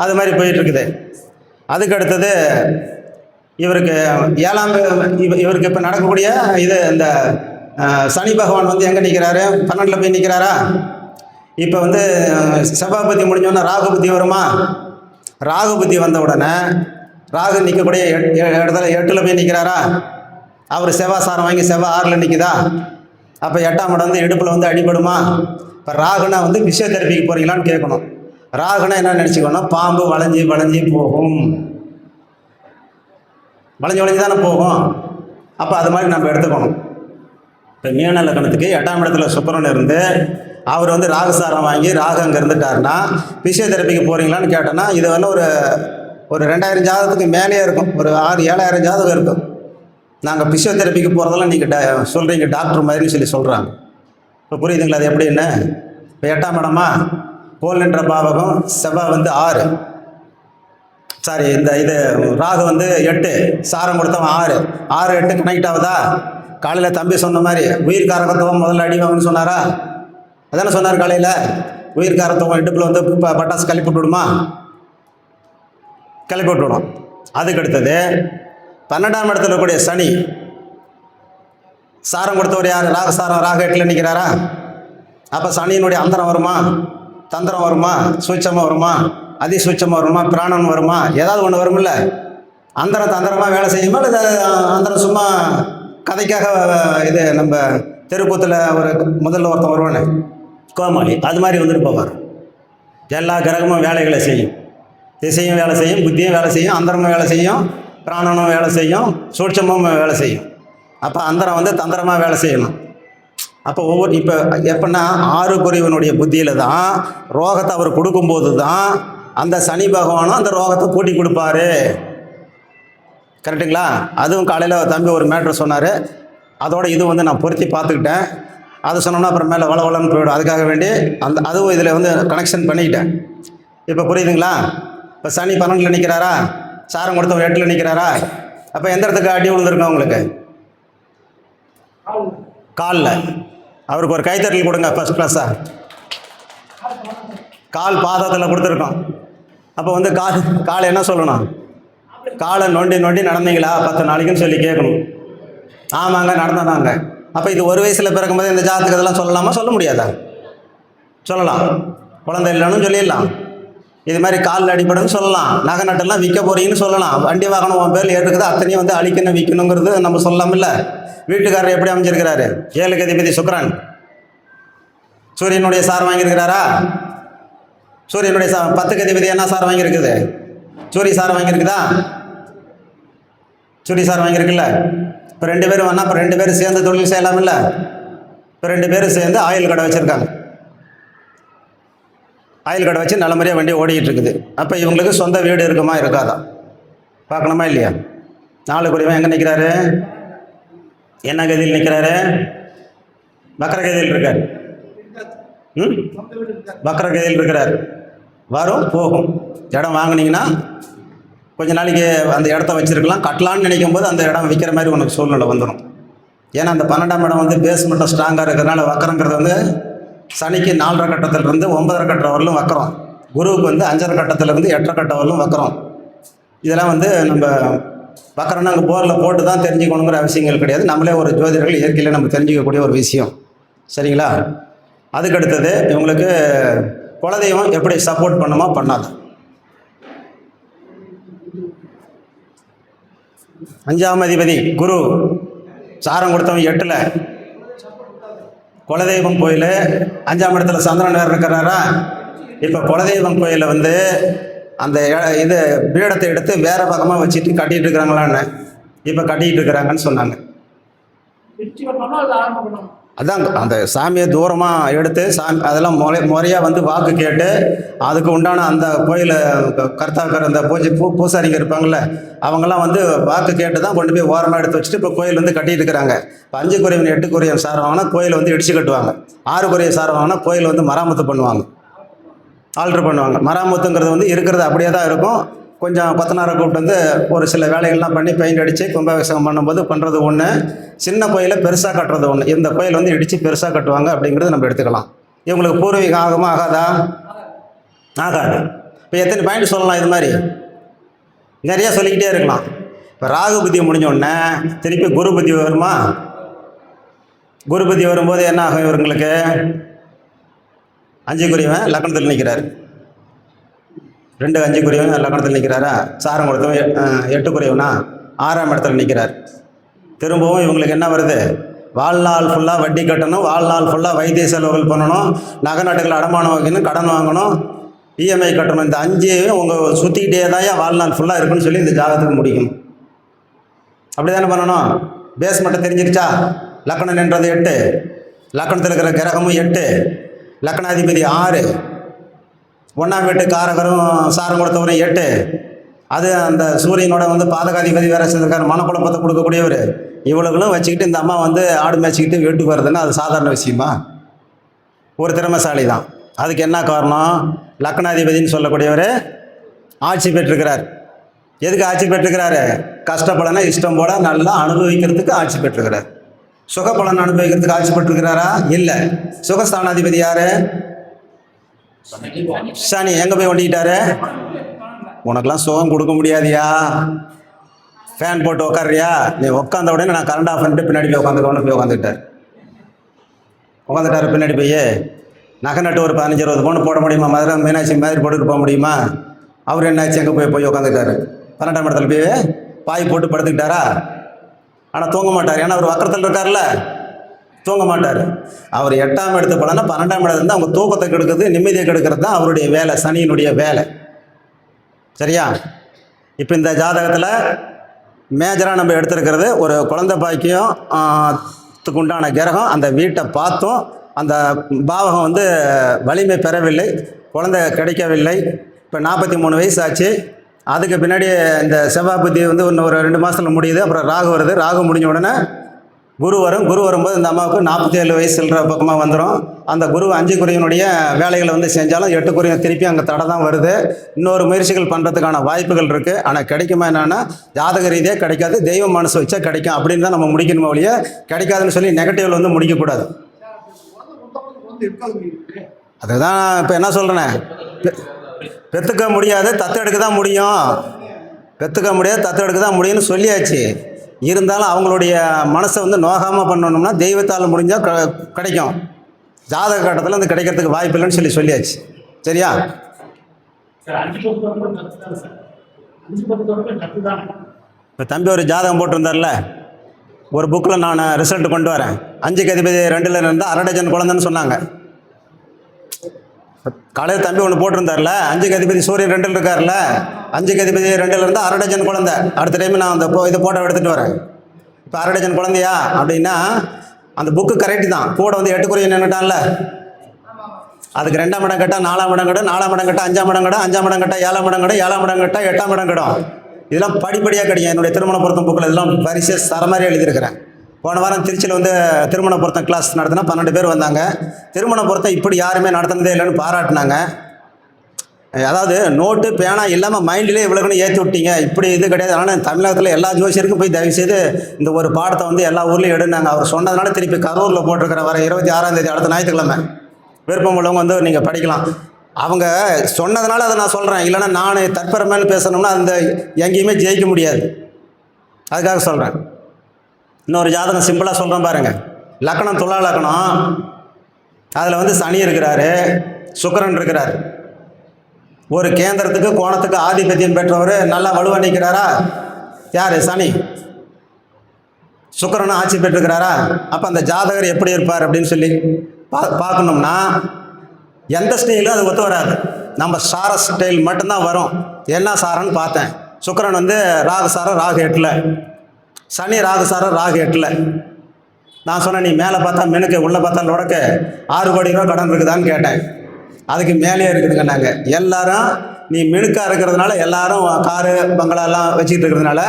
அது மாதிரி போயிட்டுருக்குது. அதுக்கு அடுத்தது இவருக்கு இவருக்கு இப்போ நடக்கக்கூடிய இது இந்த சனி பகவான் வந்து எங்கே நிற்கிறாரு? 12ல் போய் நிற்கிறாரா? இப்போ வந்து செவ்வாய் புத்தி முடிஞ்சோன்னா ராகு புத்தி வருமா? ராகு புத்தி வந்த உடனே ராகு நிற்கக்கூடிய இடத்துல 8ல் போய் நிற்கிறாரா? அவர் செவ்வாய் சாரம் வாங்கி செவ்வாய் 6ல் நிற்குதா? அப்போ 8ஆம் இடம் வந்து இடுப்பில் வந்து அடிபடுமா? இப்போ ராகுனா வந்து பிசியோதெரபிக்கு போகிறீங்களான்னு கேட்கணும். ராகுனா என்ன நினச்சிக்கணும்? பாம்பு வளைஞ்சி போகும், வளைஞ்சி தானே போகும். அப்போ அது மாதிரி நம்ம எடுத்துக்கணும். இப்போ மீன லக்னத்துக்கு 8ஆம் இடத்துல சுக்கிரன் இருந்து அவர் வந்து ராகுசாரம் வாங்கி ராகு அங்கே இருந்துட்டாருன்னா பிசியோதெரபிக்கு போகிறீங்களான்னு கேட்டோன்னா இது வந்து ஒரு 2000 ஜாதகத்துக்கு மேலேயே இருக்கும், ஒரு 6-7,000 ஜாதகம் இருக்கும். நாங்கள் பிசியோதெரபிக்கு போகிறதெல்லாம் நீங்கள் சொல்கிறீங்க டாக்டர் மாதிரி சொல்கிறாங்க. இப்போ புரியுதுங்களா? அது எப்படின்னு? இப்போ 8ஆம் இடமா கோல் என்ற பாவகம், செவ்வாய் வந்து 6, சாரி இது ராகு வந்து 8, சாரம் கொடுத்தவன் 6 8 கனெக்ட் ஆகுதா? காலையில் தம்பி சொன்ன மாதிரி உயிர் காரகத்துவம் முதல்ல அடிவாங்கன்னு சொன்னாரா? அதானே சொன்னார். காலையில் உயிர் காரத்துவம் இடுப்பில் வந்து பட்டாசு கிளப்பி விட்டுவிடுமா? கிளப்பி விட்டுவிடும். அதுக்கு அடுத்தது 12ஆம் இடத்துல இருக்கக்கூடிய சனி சாரம் கொடுத்தவர் யார்? ராகு சாரம், ராகு 8ல் நிற்கிறாரா? அப்போ சனியினுடைய அந்தரம் வருமா? தந்திரம் வருமா? சூட்சமாக வருமா? அதிசூட்சமாக வருமா? பிராணம் வருமா? ஏதாவது ஒன்று வருமில்ல. அந்தரம் தந்திரமாக வேலை செய்யுமா? இல்லை அந்தரம் சும்மா கதைக்காக? இது நம்ம தெருக்கூத்தில் முதல்ல ஒருத்தன் வருவானே கோமாளி, அது மாதிரி வந்துட்டு போவார். எல்லா கிரகமும் வேலைகளை செய்யும், திசையும் வேலை செய்யும், புத்தியும் வேலை செய்யும், அந்தரமும் வேலை செய்யும், பிராணனும் வேலை செய்யும், சூட்சமும் வேலை செய்யும். அப்போ அந்தரம் வந்து தந்திரமாக வேலை செய்யணும். அப்போ இப்போ எப்படின்னா 6க்குரியவனுடைய புத்தியில் தான் ரோகத்தை அவர் கொடுக்கும்போது தான் அந்த சனி பகவானும் அந்த ரோகத்தை கூட்டி கொடுப்பாரு. கரெக்டுங்களா? அதுவும் காலையில் தம்பி ஒரு மேட்ரு சொன்னார். அதோட இது வந்து நான் பொருத்தி பார்த்துக்கிட்டேன். அது சொன்னோம்னா அப்புறம் மேலே வளவளன்னு போயிடும். அதுக்காக வேண்டி அதுவும் இதில் வந்து கனெக்ஷன் பண்ணிக்கிட்டேன். இப்போ புரியுதுங்களா? இப்போ சனி 12ல் நிற்கிறாரா, சாரம் கொடுத்தவன் 8ல் நிற்கிறாரா? அப்போ எந்த இடத்துக்கு அடி விழுந்துருக்கோம் உங்களுக்கு? காலில். அவருக்கு ஒரு கைத்தட்டல் கொடுங்க ஃபஸ்ட் கிளாஸாக. கால் பாதத்தில் கொடுத்துருக்கோம். அப்போ வந்து கால் என்ன சொல்லணும்? காலை நொண்டி நொண்டி நடந்தீங்களா 10 நாளைக்குன்னு சொல்லி கேட்கணும். ஆமாங்க நடந்தாங்க. அப்போ இது ஒரு வயசில் பிறக்கும்போது இந்த ஜாதகத்துக்கு இதெல்லாம் சொல்லலாமா? சொல்ல முடியாதா? சொல்லலாம். குழந்தை இல்லைன்னு சொல்லிடலாம். இது மாதிரி காலில் அடிபடுன்னு சொல்லலாம். நகை நட்டெல்லாம் விற்க போறீங்கன்னு சொல்லலாம். வண்டி வாகனம் உன் பேர் ஏற்றுக்குது, அத்தனையும் வந்து அழிக்கணும் விற்கணுங்கிறது நம்ம சொல்லலாம். இல்லை, வீட்டுக்காரர் எப்படி அமைஞ்சிருக்கிறாரு? 7க்கு அதிபதி சுக்கிரன். சூரியனுடைய சாரம் வாங்கியிருக்கிறாரா? சூரியனுடைய 10க்கு அதிபதி என்ன சாரம் வாங்கியிருக்குது? சூரிய சாரம் வாங்கியிருக்குதா? சூரிய சாரம் வாங்கியிருக்குல்ல? இப்போ 2 பேரும் வேணா, இப்போ 2 பேரும் சேர்ந்து தொழில் செய்யலாமில்ல? இப்போ 2 பேரும் சேர்ந்து ஆயில் கடை வச்சுருக்காங்க. ஆயில் கடை வச்சு நல்ல முறையாக வண்டி ஓடிக்கிட்டு இருக்குது. அப்போ இவங்களுக்கு சொந்த வீடு இருக்குமா இருக்காதா பார்க்கணுமா இல்லையா? 4 குடிவன் எங்கே நிற்கிறாரு? என்ன கதியில் நிற்கிறாரு? வக்கர கதியில் இருக்கார். வக்கர கதியில் இருக்கிறார். வரும் போகும். இடம் வாங்கினீங்கன்னா கொஞ்ச நாளைக்கு அந்த இடத்த வச்சுருக்கலாம். கட்டலான்னு நினைக்கும் போது அந்த இடம் விற்கிற மாதிரி உனக்கு சூழ்நிலை வந்துடும். ஏன்னா அந்த 12ஆம் இடம் வந்து பேஸ்மெண்ட்டும் ஸ்ட்ராங்காக இருக்கிறதுனால வக்கரங்கிறது வந்து சனிக்கு 4.5 கட்டத்திலிருந்து 9.5 கட்டம் வரலும் வக்கரம். குருவுக்கு வந்து 5.5 கட்டத்திலிருந்து 8.5 கட்டம் வரலும் வக்கரம். இதெல்லாம் வந்து நம்ம வக்கரம்னா அங்கே போரில் போட்டு தான் தெரிஞ்சுக்கணுங்கிற அவசியங்கள் கிடையாது. நம்மளே ஒரு ஜோதிடர்கள் இயற்கையில் நம்ம தெரிஞ்சிக்கக்கூடிய ஒரு விஷயம். சரிங்களா? அதுக்கு அடுத்தது இவங்களுக்கு குலதெய்வம் எப்படி சப்போர்ட் பண்ணுமா பண்ணாது. 5ஆம் அதிபதி குரு, சாரம் கொடுத்தவன் 8ல். குலதெய்வம் கோயில் 5ஆம் இடத்துல சந்திரன் வேறு இருக்கிறாரா? இப்போ குலதெய்வம் கோயிலில் வந்து அந்த இது பீடத்தை எடுத்து வேறு பக்கமாக வச்சுட்டு கட்டிகிட்டு இருக்கிறாங்களான்னு இப்போ கட்டிக்கிட்டு இருக்கிறாங்கன்னு சொன்னாங்க. அதான் அந்த சாமியை தூரமாக எடுத்து அதெல்லாம் முறையாக வந்து வாக்கு கேட்டு அதுக்கு உண்டான அந்த கோயில் கர்த்தாக்கர் அந்த பூசாரிங்க இருப்பாங்கள்ல, அவங்கெல்லாம் வந்து வாக்கு கேட்டு தான் கொண்டு போய் ஓரமாக எடுத்து வச்சுட்டு இப்போ கோயில் வந்து கட்டிகிட்டு இருக்கிறாங்க. இப்போ 5 குறைவன் 8 குறைவன் சாரம் வாங்கினா கோயில் வந்து இடிச்சு கட்டுவாங்க. 6 குறைய சாரம் வாங்கினா கோயில் வந்து மராமத்து பண்ணுவாங்க, ஆல்ட்ரு பண்ணுவாங்க. மராமத்துங்கிறது வந்து இருக்கிறது அப்படியே தான் இருக்கும். கொஞ்சம் 10 கூப்பிட்டு வந்து ஒரு சில வேலைகள்லாம் பண்ணி பெயிண்ட் அடித்து கும்பாபிஷேகம் பண்ணும்போது பண்ணுறது ஒன்று, சின்ன கோயிலை பெருசாக கட்டுறது ஒன்று. இந்த கோயில் வந்து இடித்து பெருசாக கட்டுவாங்க அப்படிங்கிறது நம்ம எடுத்துக்கலாம். இவங்களுக்கு பூர்வீகம் ஆகுமா ஆகாதா? ஆகாது. இப்போ எத்தனை பாயிண்ட் சொல்லலாம்? இது மாதிரி நிறையா சொல்லிக்கிட்டே இருக்கலாம். இப்போ ராகு புத்தி முடிஞ்சோடனே திருப்பி குரு புத்தி வருமா? குரு புத்தி வரும்போது என்ன ஆகும்? இவங்களுக்கு 5 குறைவன் லக்னத்தில் நிற்கிறார். 2 5 குறைவன் லக்னத்தில் நிற்கிறாரா? சாரம் கொடுத்தவன் 8 குறைவனா 6ஆம் இடத்துல நிற்கிறார். திரும்பவும் இவங்களுக்கு என்ன வருது? வாழ்நாள் ஃபுல்லாக வட்டி கட்டணும், வாழ்நாள் ஃபுல்லாக வைத்திய செலவுகள் பண்ணணும், நகை நட்டுகள் அடமானம் வைக்கணும், கடன் வாங்கணும், இஎம்ஐ கட்டணும். இந்த 5 உங்கள் சுற்றிக்கிட்டே தான் வாழ்நாள் ஃபுல்லாக இருக்குன்னு சொல்லி இந்த ஜாதகத்துக்கு முடிக்கணும். அப்படி தானே பண்ணணும்? பேஸ் மட்டும் தெரிஞ்சிருச்சா? லக்னம் நின்றது 8, லக்னத்தில் இருக்கிற கிரகமும் 8, லக்னாதிபதி 6, 1ஆம் வீட்டு காரகரும் சாரம் கொடுத்தவரும் 8. அது அந்த சூரியனோட வந்து பாதகாதிபதி வேற சேர்ந்திருக்காரு, மனக்குழப்பத்தை கொடுக்கக்கூடியவர். இவ்வளவுகளும் வச்சுக்கிட்டு இந்த அம்மா வந்து ஆடு மேய்ச்சிக்கிட்டு வீட்டுக்கு வருதுன்னா அது சாதாரண விஷயமா? ஒரு திறமைசாலி தான். அதுக்கு என்ன காரணம்? லக்னாதிபதினு சொல்லக்கூடியவர் ஆட்சி பெற்றிருக்கிறார். எதுக்கு ஆட்சி பெற்றிருக்கிறாரு? கஷ்டப்படனா இஷ்டம் போல நல்லா அனுபவிக்கிறதுக்கு ஆட்சி பெற்றிருக்கிறார். சுகப்பலன் அனுபவிக்கிறதுக்கு ஆட்சி பெற்றிருக்கிறாரா? இல்லை. சுகஸ்தானாதிபதி யாரு? சனி. எங்கே போய் ஒண்டிக்கிட்டாரு? உனக்கெல்லாம் சுகம் கொடுக்க முடியாதியா, ஃபேன் போட்டு உட்காரியா, நீ உட்காந்த உடனே நான் கரண்ட் ஆஃப் பண்ணிட்டு பின்னாடி போய் உட்காந்துக்கணும் போய் உட்காந்துட்டார். பின்னாடி போய் நகை நட்டு ஒரு 15-20 பவுன் போட முடியுமா? மதுரை மீனாட்சி மாதிரி போட்டுட்டு போக முடியுமா? அவர் என்னாச்சு? எங்கே போய் உட்காந்துட்டாரு? 12ஆம் இடத்துல போய் பாய் போட்டு படுத்துக்கிட்டாரா? ஆனால் தூங்க மாட்டார். ஏன்னா அவர் வக்கரத்தில் இருக்கார்ல, தூங்க மாட்டார். அவர் 8ஆம் இடத்து பலனா 12ஆம் இடத்துல அவங்க தூக்கத்தை கெடுக்கிறது, நிம்மதியை கெடுக்கிறது தான் அவருடைய வேலை, சனியினுடைய வேலை. சரியா? இப்போ இந்த ஜாதகத்தில் மேஜராக நம்ம எடுத்துருக்கிறது ஒரு குழந்தை பாக்கியம் உண்டான கிரகம் அந்த வீட்டை பார்த்தும் அந்த பாவகம் வந்து வலிமை பெறவில்லை, குழந்தை கிடைக்கவில்லை. இப்போ 43 வயசு ஆச்சு, அதுக்கு பின்னாடி இந்த செவ்வாய் புத்தி வந்து இன்னும் ஒரு 2 மாதத்தில் முடியுது. அப்புறம் ராகு வருது. ராகு முடிஞ்ச உடனே குரு வரும். குரு வரும்போது இந்த அம்மாவுக்கு 47 வயசுன்ற பக்கமாக வந்துடும். அந்த குரு 5 குறையினுடைய வேலைகளை வந்து செஞ்சாலும் 8 குறையும் திருப்பி அங்கே தடை தான் வருது. இன்னொரு முயற்சிகள் பண்ணுறதுக்கான வாய்ப்புகள் இருக்குது. ஆனால் கிடைக்குமா என்னன்னா ஜாதக ரீதியாக கிடைக்காது, தெய்வ மனசு வச்சா கிடைக்கும் அப்படின்னு தான் நம்ம முடிக்கணுமே ஒழிய கிடைக்காதுன்னு சொல்லி நெகட்டிவில் வந்து முடிக்கக்கூடாது. அதுதான் இப்போ என்ன சொல்கிறேனே, பெற்றுக்க முடியாது, தத்தெடுக்க தான் முடியும். பெற்றுக்க முடியாது, தத்தெடுக்க தான் முடியும்னு சொல்லியாச்சு. இருந்தாலும் அவங்களுடைய மனசை வந்து நோகாமல் பண்ணணும்னா தெய்வத்தால் முடிஞ்சால் கிடைக்கும். ஜாதக கட்டத்தில் அது கிடைக்கிறதுக்கு வாய்ப்பு இல்லைன்னு சொல்லியாச்சு. சரியா? இப்போ தம்பி ஒரு ஜாதகம் போட்டிருந்தார்ல, ஒரு புக்கில் நான் ரிசல்ட் கொண்டு வரேன். 5க்கு அதிபதி 2ல் இருந்தால் 1/2 டஜன் குழந்தைன்னு சொன்னாங்க. காலையில் தம்பி ஒன்று போட்டிருந்தார்ல, 5க்கு அதிபதி சூரியன் 2ல் இருக்கார்ல, 5க்கு அதிபதி 2ல் இருந்தால் 1/2 டஜன் குழந்தை. அடுத்த டைம் நான் அந்த இதை போட்டோ எடுத்துகிட்டு வரேன். இப்போ 1/2 டஜன் குழந்தையா அப்படின்னா அந்த புக்கு கரெக்டு தான். கூட வந்து 8 குறையை நின்றுட்டான்ல, அதுக்கு 2ஆம் இடம் கேட்டால் 4ஆம் இடம் கிடும், 4ஆம் இடம் கேட்டால் 5ஆம் இடம் கிடும், 5ஆம் இடம் கேட்டால் 7ஆம் இடம் கிடும், 7ஆம் இடம் கேட்டால் 8ஆம் இடம் கிடும். இதெல்லாம் படிப்படியாக கிடைக்கும். என்னுடைய திருமண பொருத்தம் புக்கில் இதெல்லாம் பரிசு சரமாரி எழுதியிருக்கிறேன். போன வாரம் திருச்சியில் வந்து திருமண பொருத்தம் கிளாஸ் நடத்தினா 12 பேர் வந்தாங்க. திருமண பொருத்தம் இப்படி யாருமே நடத்துனதே இல்லைன்னு பாராட்டினாங்க. அதாவது நோட்டு பேனா இல்லாமல் மைண்ட்லேயே இவ்வளோக்குன்னு ஏற்றி விட்டீங்க, இப்படி இது கிடையாது. ஆனால் தமிழகத்தில் எல்லா ஜோசியருக்கும் போய் தயவுசெய்து இந்த ஒரு பாடத்தை வந்து எல்லா ஊர்லேயும் எடுனாங்க. அவர் சொன்னதுனால திருப்பி கரூரில் போட்டிருக்கிற வர 26ஆம் தேதி அடுத்த ஞாயிற்றுக்கிழமை விருப்பம் உள்ளவங்க வந்து நீங்கள் படிக்கலாம். அவங்க சொன்னதுனால அதை நான் சொல்கிறேன். இல்லைன்னா நான் தற்பெருமைன்னு பேசணும்னா அந்த எங்கேயுமே ஜெயிக்க முடியாது. அதுக்காக சொல்கிறேன். இன்னொரு ஜாதகம் சிம்பிளாக சொல்கிறேன் பாருங்கள். லக்கணம் துலா லக்கணம், அதில் வந்து சனி இருக்கிறாரு, சுக்கிரன் இருக்கிறார். ஒரு கேந்திரத்துக்கு கோணத்துக்கு ஆதிபத்தியம் பெற்றவர் நல்லா வலுவாக நிற்கிறாரா? யார்? சனி. சுக்கிரனும் ஆட்சி பெற்றிருக்கிறாரா? அப்போ அந்த ஜாதகர் எப்படி இருப்பார் அப்படின்னு சொல்லி பார்க்கணும்னா எந்த ஸ்டைலும் அது ஒத்து வராது. நம்ம சார ஸ்டைல் மட்டும்தான் வரும். என்ன சாரன்னு பார்த்தேன். சுக்கிரன் வந்து ராகு சாரம், ராகு 8ல். சனி ராகு சாரம், ராகு 8ல். நான் சொன்னேன், நீ மேலே பார்த்தா மெனுக்கு, உள்ளே பார்த்தா லொடக்கு, 6 கோடி ரூபா கடன் இருக்குதான்னு கேட்டேன். அதுக்கு மேலேயே இருக்குதுங்க. நாங்கள் எல்லாரும் நீ மினுக்காக இருக்கிறதுனால எல்லாரும் காரு பங்களாலாம் வச்சுக்கிட்டு இருக்கிறதுனால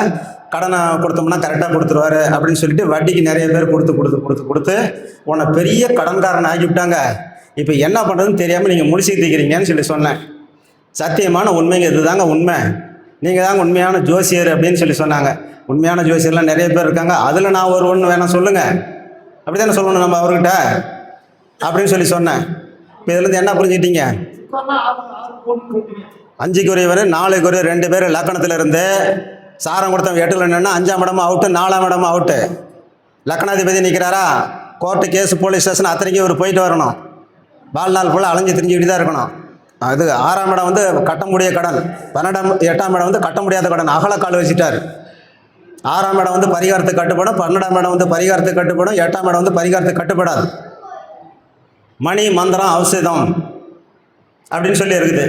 கடனை கொடுத்தோம்னா கரெக்டாக கொடுத்துருவாரு அப்படின்னு சொல்லிட்டு வட்டிக்கு நிறைய பேர் கொடுத்து உன்னை பெரிய கடன்காரனை ஆக்கிவிட்டாங்க. இப்போ என்ன பண்ணுறதுன்னு தெரியாமல் நீங்கள் முடிச்சுட்டு இருக்கிறீங்கன்னு சொல்லி சொன்னேன். சத்தியமான உண்மைங்க, இது தாங்க உண்மை. நீங்கள் தாங்க உண்மையான ஜோசியர் அப்படின்னு சொல்லி சொன்னாங்க. உண்மையான ஜோசியர்லாம் நிறைய பேர் இருக்காங்க. அதில் நான் ஒரு ஒன்று வேணாம் சொல்லுங்கள், அப்படி தானே சொல்லணும் நம்ம அவர்கிட்ட அப்படின்னு சொல்லி சொன்னேன். இப்போ இதுலேருந்து என்ன புரிஞ்சுக்கிட்டீங்க? 5 குறைவர் 4 குறைவர் 2 பேர் லக்கணத்தில் இருந்து சாரம் கொடுத்தவன் 8ல் நின்னா 5ஆம் இடமும் அவுட்டு, 4ஆம் இடமும் அவுட்டு. லக்கணாதிபதி நிற்கிறாரா? கோர்ட்டு, கேஸு, போலீஸ் ஸ்டேஷன் அத்தனைக்கும் இவர் போயிட்டு வரணும். வாழ்நாள் போல் அலைஞ்சு திரிஞ்சுக்கிட்டு தான் இருக்கணும். அது 6ஆம் இடம் வந்து கட்ட முடிய கடன், 8ஆம் இடம் வந்து கட்ட முடியாத கடன், அகலக்கால் வச்சுட்டார். 6ஆம் இடம் வந்து பரிகாரத்துக்கு கட்டுப்படும், 12ஆம் இடம் வந்து பரிகாரத்துக்கு கட்டுப்படும், 8ஆம் இடம் வந்து பரிகாரத்துக்கு கட்டுப்படாது. மணி மந்திரம் ஔஷதம் அப்படின்னு சொல்லி இருக்குது.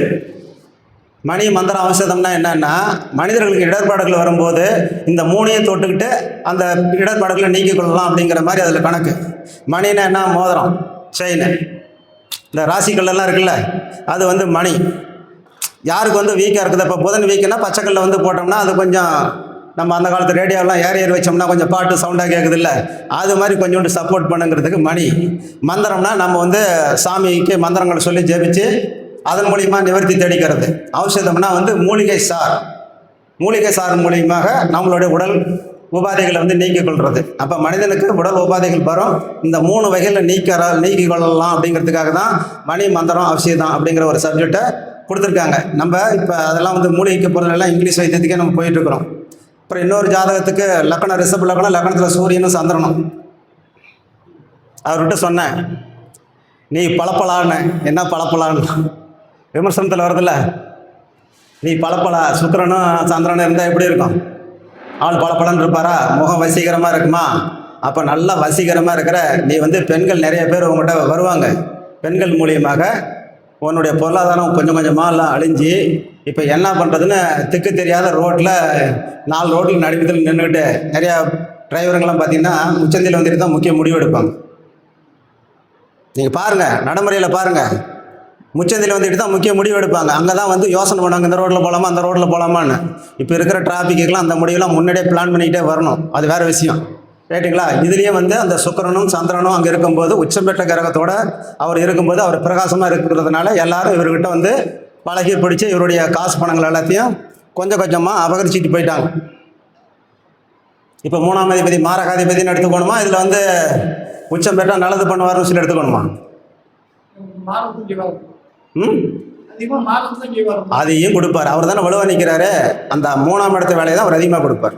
மணி மந்திரம் ஔஷதம்னா என்னன்னா, மனிதர்களுக்கு இடர்பாடுகள் வரும்போது இந்த 3ஐயும் தொட்டுக்கிட்டு அந்த இடர்பாடுகளை நீக்கிக் கொள்ளலாம் அப்படிங்கிற மாதிரி அதில் கணக்கு. மணின்னா என்ன? மோதிரம், செயின். இந்த ராசிக்கல்லாம் இருக்குல்ல, அது வந்து மணி. யாருக்கு வந்து வீக்காக இருக்குது? இப்போ புதன் வீக்குன்னா பச்சைக்கல்ல வந்து போட்டோம்னா அது கொஞ்சம் நம்ம அந்த காலத்து ரேடியோலாம் ஏர் வச்சோம்னா கொஞ்சம் பாட்டு சவுண்டாக கேட்குது இல்லை, அது மாதிரி கொஞ்சோண்டு சப்போர்ட் பண்ணுங்கிறதுக்கு மணி. மந்திரம்னா நம்ம வந்து சாமிக்கு மந்திரங்களை சொல்லி ஜெபிச்சு அதன் மூலியமா நிவர்த்தி தேடிக்கிறது. ஔஷதம்னா வந்து மூலிகை சார் மூலியமாக நம்மளுடைய உடல் உபாதைகளை வந்து நீக்கிக் கொள்வது. அப்போ மனிதனுக்கு உடல் உபாதைகள் வரும், இந்த 3 வகையில் நீக்கிக் கொள்ளலாம் அப்படிங்கிறதுக்காக தான் மணி மந்திரம் ஔஷதம் அப்படிங்கிற ஒரு சப்ஜெக்டை கொடுத்துருக்காங்க. நம்ம இப்போ அதெல்லாம் வந்து மூலிகைக்கு பொருளெல்லாம் இங்கிலீஷ் வைத்தியத்துக்கே நம்ம போயிட்டுருக்குறோம். அப்புறம் இன்னொரு ஜாதகத்துக்கு லக்கணம் ரிஷப லக்கணம், லக்கணத்தில் சூரியனும் சந்திரனும். அவர்கிட்ட சொன்னேன், நீ பளபளான்னு. என்ன பளபளான்னு விமர்சனத்தில் வருதில்ல, நீ பளபளா சுக்கிரனும் சந்திரனும் இருந்தால் எப்படி இருக்கும்? ஆள் பளபளன்னு இருப்பாரா? முகம் வசீகரமாக இருக்குமா? அப்போ நல்லா வசீகரமாக இருக்கிற நீ வந்து பெண்கள் நிறைய பேர் உங்கள்கிட்ட வருவாங்க. பெண்கள் மூலியமாக உன்னுடைய பொருளாதாரம் கொஞ்சம் கொஞ்சமாக எல்லாம் அழிஞ்சு இப்போ என்ன பண்ணுறதுன்னு திக்கு தெரியாத ரோட்டில் 4 ரோட்டில் நடுவத்தில் நின்றுக்கிட்டு நிறையா டிரைவருங்கெல்லாம் பார்த்தீங்கன்னா உச்சந்தியில் வந்துட்டு தான் முக்கிய முடிவு எடுப்பாங்க. நீங்கள் பாருங்கள், நடைமுறையில் பாருங்கள். முச்சந்தில் வந்துட்டு தான் முக்கிய முடிவு எடுப்பாங்க. அங்கே தான் வந்து யோசனை பண்ணுவாங்க, இந்த ரோட்டில் போகலாமா அந்த ரோட்டில் போகலாமான்னு. இப்போ இருக்கிற டிராஃபிக்குலாம் அந்த முடிவுலாம் முன்னாடியே பிளான் பண்ணிக்கிட்டே வரணும், அது வேறு விஷயம், ரைட்டுங்களா? இதுலேயே வந்து அந்த சுக்கிரனும் சந்திரனும் அங்கே இருக்கும்போது உச்சம் பெற்ற கிரகத்தோடு அவர் இருக்கும்போது அவர் பிரகாசமாக இருக்கிறதுனால எல்லாரும் இவர்கிட்ட வந்து பழகி பிடிச்சி இவருடைய காசு பணங்கள் எல்லாத்தையும் கொஞ்சம் கொஞ்சமாக அபகரிச்சிட்டு போயிட்டாங்க. இப்போ 3ஆம் அதிபதி மாரகாதிபதினு எடுத்துக்கணுமா, இதில் வந்து உச்சம் பெற்றால் நல்லது பண்ணுவார்னு சொல்லி எடுத்துக்கணுமா? அதையும் கொடுப்பார். அவர் தானே வலுவாக நிற்கிறாரு, அந்த 3ஆம் இடத்து வேலையை தான் அவர் அதிகமாக கொடுப்பார்.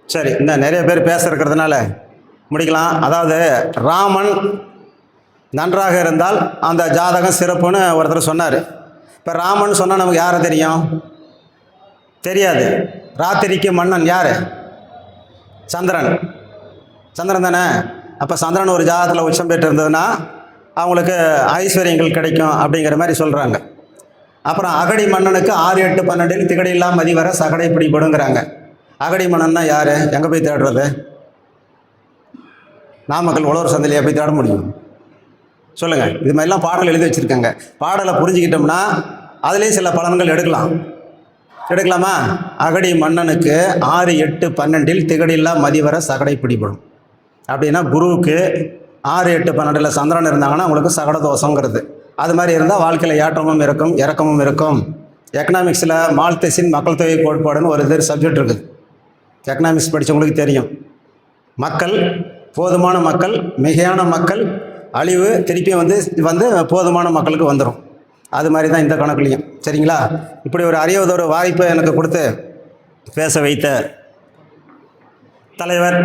சரி, இந்த நிறைய பேர் பேச இருக்கிறதுனால முடிக்கலாம். அதாவது ராமன் நன்றாக இருந்தால் அந்த ஜாதகம் சிறப்புன்னு ஒருத்தர் சொன்னார். இப்போ ராமன் சொன்னால் நமக்கு யாரை தெரியும்? தெரியாது. ராத்திரிக்கு மன்னன் யார்? சந்திரன். சந்திரன் தானே. அப்போ சந்திரன் ஒரு ஜாதகத்தில் உச்சம் பெற்று இருந்ததுன்னா அவங்களுக்கு ஐஸ்வர்யங்கள் கிடைக்கும் அப்படிங்கிற மாதிரி சொல்கிறாங்க. அப்புறம் அகடி மன்னனுக்கு 6, 8, 12 திகடி இல்லாமல் மதி வர சகடை பிடிபடுங்கிறாங்க. அகடி மன்னன்னா யார்? எங்கே போய் தேடுறது? நாமக்கல் உழவர் சந்தையிலேயே போய் தேட முடியும்? சொல்லுங்கள். இது மாதிரிலாம் பாடல் எழுதி வச்சுருக்காங்க. பாடலை புரிஞ்சுக்கிட்டோம்னா அதுலேயும் சில பலன்கள் எடுக்கலாமா? அகடி மன்னனுக்கு 6, 8, 12 திகடில்லா மதிவர சகடை பிடிபடும். அப்படின்னா குருவுக்கு 6, 8, 12 சந்திரன் இருந்தாங்கன்னா உங்களுக்கு சகட தோஷங்கிறது. அது மாதிரி இருந்தால் வாழ்க்கையில் ஏற்றமும் இருக்கும் இறக்கமும் இருக்கும். எக்கனாமிக்ஸில் மால்தஸின் மக்கள் தொகை கோட்பாடுன்னு ஒரு இது சப்ஜெக்ட் இருக்குது. எக்கனாமிக்ஸ் படித்தவங்களுக்கு தெரியும். மக்கள், போதுமான மக்கள், மிகையான மக்கள், அழிவு திருப்பி வந்து போதுமான மக்களுக்கு வந்துடும். அது மாதிரி தான் இந்த கணக்குலையும். சரிங்களா? இப்படி ஒரு அரியதொரு வாய்ப்பை எனக்கு கொடுத்து பேச வைத்த தலைவர்,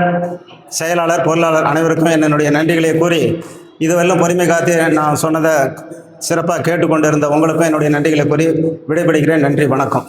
செயலாளர், பொருளாளர் அனைவருக்கும் என்னுடைய நன்றிகளை கூறி, இதுவெல்லாம் பொறுமை காத்து நான் சொன்னதை சிறப்பாக கேட்டுக்கொண்டு இருந்த உங்களுக்கும் என்னுடைய நன்றிகளை கூறி விடைபெறுகிறேன். நன்றி, வணக்கம்.